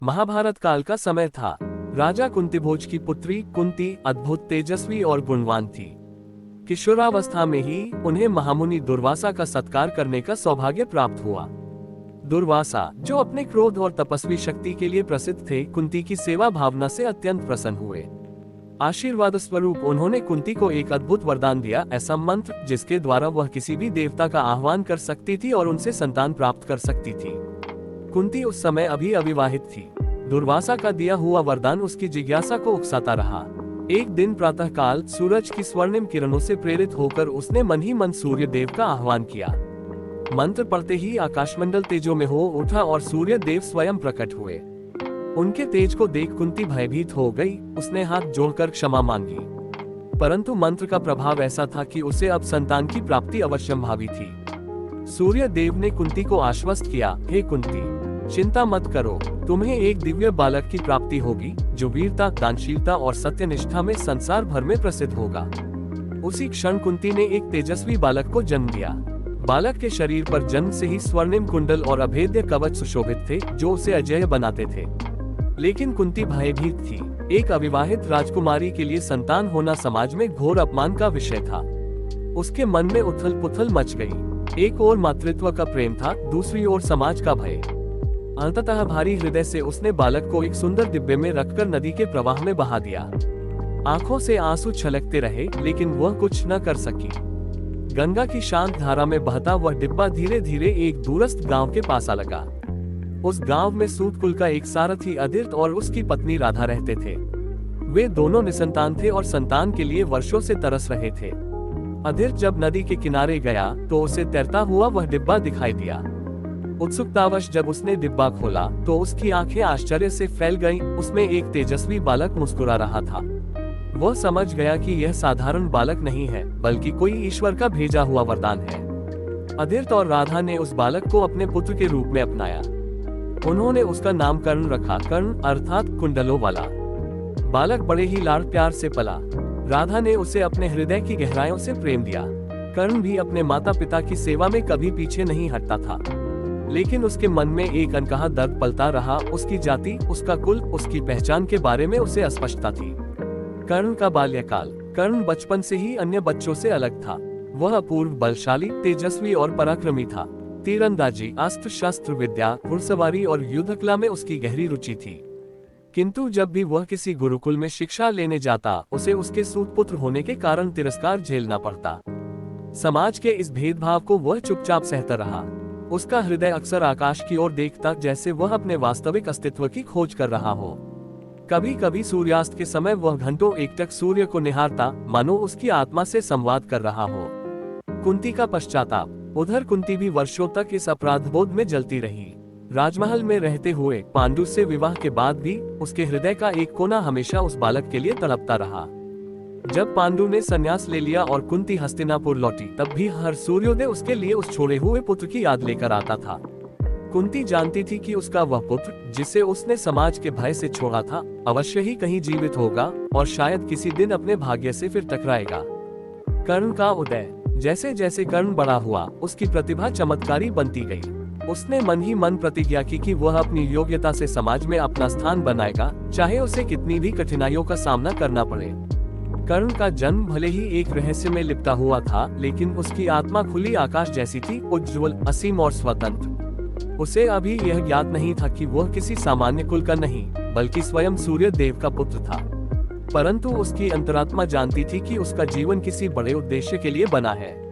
महाभारत काल का समय था। राजा कुंतीभोज की पुत्री कुंती अद्भुत तेजस्वी और गुणवान थी। किशोरावस्था में ही उन्हें महामुनि दुर्वासा का सत्कार करने का सौभाग्य प्राप्त हुआ। दुर्वासा, जो अपने क्रोध और तपस्वी शक्ति के लिए प्रसिद्ध थे, कुंती की सेवा भावना से अत्यंत प्रसन्न हुए। आशीर्वाद स्वरूप उन्होंने कुंती को एक अद्भुत वरदान दिया, ऐसा मंत्र जिसके द्वारा वह किसी भी देवता का आह्वान कर सकती थी और उनसे संतान प्राप्त कर सकती थी। कुंती उस समय अभी अविवाहित थी। दुर्वासा का दिया हुआ वरदान उसकी जिज्ञासा को उकसाता रहा। एक दिन प्रातःकाल सूरज की स्वर्णिम किरणों से प्रेरित होकर उसने मन ही मन सूर्य देव का आह्वान किया। मंत्र पढ़ते ही आकाशमंडल तेजों में हो उठा और सूर्य देव स्वयं प्रकट हुए। उनके तेज को देख कुंती भयभीत हो गई। उसने हाथ जोड़कर क्षमा मांगी, परंतु मंत्र का प्रभाव ऐसा था कि उसे अब संतान की प्राप्ति अवश्यंभावी थी। सूर्य देव ने कुंती को आश्वस्त किया, हे कुंती, चिंता मत करो, तुम्हें एक दिव्य बालक की प्राप्ति होगी जो वीरता, दानशीलता और सत्यनिष्ठा में संसार भर में प्रसिद्ध होगा। उसी क्षण कुंती ने एक तेजस्वी बालक को जन्म दिया। बालक के शरीर पर जन्म से ही स्वर्णिम कुंडल और अभेद्य कवच सुशोभित थे, जो उसे अजेय बनाते थे। लेकिन कुंती भयभीत थी। एक अविवाहित राजकुमारी के लिए संतान होना समाज में घोर अपमान का विषय था। उसके मन में उथल पुथल मच गई। एक ओर मातृत्व का प्रेम था, दूसरी ओर समाज का भय। अंततः भारी हृदय से उसने बालक को एक सुंदर डिब्बे में रखकर नदी के प्रवाह में बहा दिया। आंखों से आंसू छलकते रहे, लेकिन वह कुछ न कर सकी। गंगा की शांत धारा में बहता वह डिब्बा धीरे धीरे एक दूरस्थ गांव के पास आ लगा। उस गांव में सूत कुल का एक सारथी अदिर्त और उसकी पत्नी राधा रहते थे। वे दोनों निसंतान थे और संतान के लिए वर्षों से तरस रहे थे। अदिर्त जब नदी के किनारे गया तो उसे तैरता हुआ वह डिब्बा दिखाई दिया। उत्सुकतावश जब उसने डिब्बा खोला तो उसकी आंखें आश्चर्य से फैल गईं। उसमें एक तेजस्वी बालक मुस्कुरा रहा था। वह समझ गया कि यह साधारण बालक नहीं है, बल्कि कोई ईश्वर का भेजा हुआ वरदान है। अदिर्त और राधा ने उस बालक को अपने पुत्र के रूप में अपनाया। उन्होंने उसका नाम कर्ण रखा, कर्ण अर्थात कुंडलों वाला। बालक बड़े ही लाड़ प्यार से पला। राधा ने उसे अपने हृदय की गहराइयों से प्रेम दिया। कर्ण भी अपने माता पिता की सेवा में कभी पीछे नहीं हटता था, लेकिन उसके मन में एक अनकहा दर्द पलता रहा। उसकी जाति, उसका कुल, उसकी पहचान के बारे में उसे अस्पष्टता थी। कर्ण का बाल्यकाल। कर्ण बचपन से ही अन्य बच्चों से अलग था। वह अपूर्व बलशाली, तेजस्वी और पराक्रमी था। तीरंदाजी, अस्त्र शस्त्र विद्या, घुड़सवारी और युद्धकला में उसकी गहरी रुचि थी। किंतु जब भी वह किसी गुरुकुल में शिक्षा लेने जाता, उसे उसके सूतपुत्र होने के कारण तिरस्कार झेलना पड़ता। समाज के इस भेदभाव को वह चुपचाप सहता रहा। उसका हृदय अक्सर आकाश की ओर देखता, जैसे वह अपने वास्तविक अस्तित्व की खोज कर रहा हो। कभी कभी सूर्यास्त के समय वह घंटों एकटक सूर्य को निहारता, मानो उसकी आत्मा से संवाद कर रहा हो। कुंती का पश्चाताप। उधर कुंती भी वर्षों तक इस अपराधबोध में जलती रही। राजमहल में रहते हुए पांडु से विवाह के बाद भी उसके हृदय का एक कोना हमेशा उस बालक के लिए तड़पता रहा। जब पांडु ने संन्यास ले लिया और कुंती हस्तिनापुर लौटी, तब भी हर सूर्योदय उसके लिए उस छोड़े हुए पुत्र की याद लेकर आता था। कुंती जानती थी कि उसका वह पुत्र, जिसे उसने समाज के भय से छोड़ा था, अवश्य ही कहीं जीवित होगा और शायद किसी दिन अपने भाग्य से फिर टकराएगा। कर्ण का उदय। जैसे जैसे कर्ण बड़ा हुआ, उसकी प्रतिभा चमत्कारी बनती गई। उसने मन ही मन प्रतिज्ञा की कि वह अपनी योग्यता से समाज में अपना स्थान बनाएगा, चाहे उसे कितनी भी कठिनाइयों का सामना करना पड़े। कर्ण का जन्म भले ही एक रहस्य में लिपटा हुआ था, लेकिन उसकी आत्मा खुली आकाश जैसी थी, उज्ज्वल, असीम और स्वतंत्र। उसे अभी यह ज्ञात नहीं था कि वह किसी सामान्य कुल का नहीं, बल्कि स्वयं सूर्य देव का पुत्र था। परंतु उसकी अंतरात्मा जानती थी कि उसका जीवन किसी बड़े उद्देश्य के लिए बना है।